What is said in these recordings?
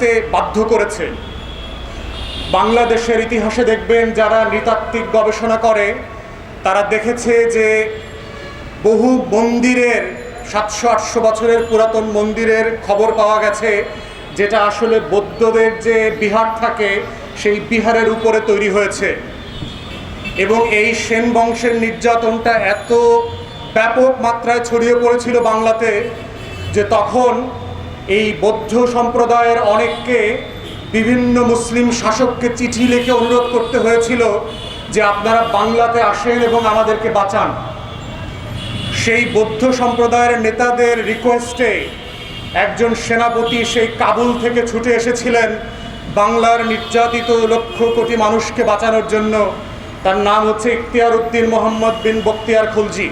আসতে বাধ্য করেছে। বাংলাদেশের ইতিহাসে দেখবেন যারা নৃতাত্ত্বিক গবেষণা করে তারা দেখেছে যে বহু মন্দিরের 700-800 বছরের পুরাতন মন্দিরের খবর পাওয়া গেছে, যেটা আসলে বৌদ্ধদের যে বিহার থাকে সেই বিহারের উপরে তৈরি হয়েছে। এবং এই সেন বংশের নির্যাতনটা এত ব্যাপক মাত্রায় ছড়িয়ে পড়েছিল বাংলাতে যে তখন এই বৌদ্ধ সম্প্রদায়ের অনেককে বিভিন্ন মুসলিম শাসককে চিঠি লিখে অনুরোধ করতে হয়েছিল যে আপনারা বাংলাতে আসেন এবং আমাদেরকে বাঁচান। সেই বৌদ্ধ সম্প্রদায়ের নেতাদের রিকোয়েস্টে একজন সেনাপতি সেই কাবুল থেকে ছুটে এসেছিলেন বাংলার নির্যাতিত লক্ষ কোটি মানুষকে বাঁচানোর জন্য। তার নাম হচ্ছে ইখতিয়ার উদ্দিন মোহাম্মদ বিন বখতিয়ার খলজি।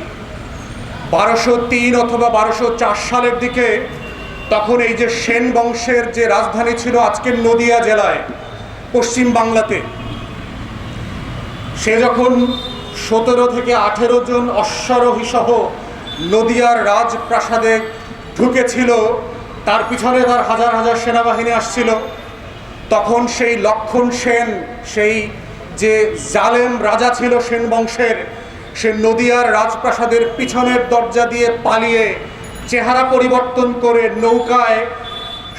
1203 অথবা 1204 সালের দিকে তখন এই যে সেন বংশের যে রাজধানী ছিল আজকের নদিয়া জেলায় পশ্চিম বাংলাতে, সে যখন 17 থেকে 18 জন অশ্বারোহী সহ নদিয়ার রাজপ্রাসাদে ঢুকেছিল, তার পিছনে তার হাজার হাজার সেনাবাহিনী আসছিল, তখন সেই লক্ষণ সেন, সেই যে জালেম রাজা ছিল সেন বংশের, সে নদিয়ার রাজপ্রাসাদের পিছনের দরজা দিয়ে পালিয়ে চেহারা পরিবর্তন করে নৌকায়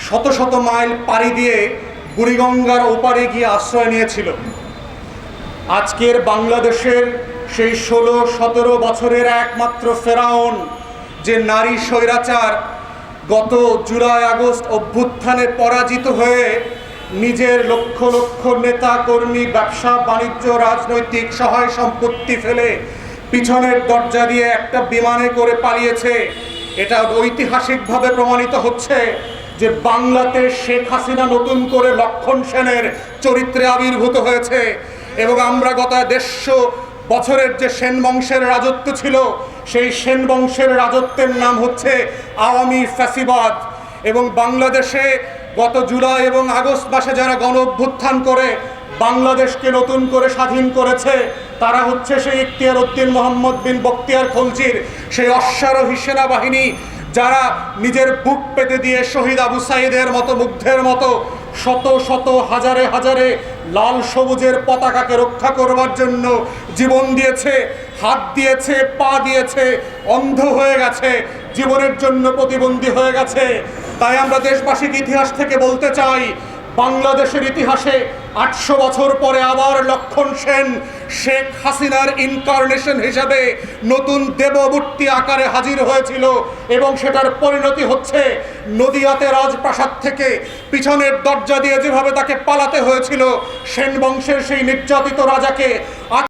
শত শত মাইল পাড়ি দিয়ে বুড়িগঙ্গার ওপারে গিয়ে আশ্রয় নিয়েছিল। আজকের বাংলাদেশের সেই 16-17 বছরের একমাত্র ফেরাউন, যে নারী স্বৈরাচার, গত জুলাই আগস্ট অভ্যুত্থানে পরাজিত হয়ে নিজের লক্ষ লক্ষ নেতা কর্মী, ব্যবসা বাণিজ্য, রাজনৈতিক সহায় সম্পত্তি ফেলে পিছনের দরজা দিয়ে একটা বিমানে করে পালিয়েছে। এটা ঐতিহাসিকভাবে প্রমাণিত হচ্ছে যে বাংলাতে শেখ হাসিনা নতুন করে লক্ষণ সেনের চরিত্রে আবির্ভূত হয়েছে। এবং আমরা গত 150 বছরের যে সেন বংশের রাজত্ব ছিল, সেই সেন বংশের রাজত্বের নাম হচ্ছে আওয়ামী ফ্যাসিবাদ। এবং বাংলাদেশে গত জুলাই এবং আগস্ট মাসে যারা গণ অভ্যুত্থান করে বাংলাদেশকে নতুন করে স্বাধীন করেছে, তারা হচ্ছে সেই ইখতিয়ার উদ্দিন মোহাম্মদ বিন বখতিয়ার খলজির সেই অশ্বারোহী সেনাবাহিনী, যারা নিজের বুক পেতে দিয়ে শহীদ আবু সাইদের মতো, মুগ্ধের মতো শত শত হাজারে হাজারে লাল সবুজের পতাকাকে রক্ষা করবার জন্য জীবন দিয়েছে, হাত দিয়েছে, পা দিয়েছে, অন্ধ হয়ে গেছে, জীবনের জন্য প্রতিবন্ধী হয়ে গেছে। তাই আমরা দেশবাসীকে ইতিহাস থেকে বলতে চাই, বাংলাদেশের ইতিহাসে 800 বছর পরে আবার লক্ষণ সেন শেখ হাসিনার ইনকারনেশন হিসাবে নতুন দেবমূর্তি আকারে হাজির হয়েছিল। এবং সেটার পরিণতি হচ্ছে নদিয়াতে রাজপ্রাসাদ থেকে পিছনের দরজা দিয়ে যেভাবে তাকে পালাতে হয়েছিল সেন বংশের সেই নির্যাতিত রাজাকে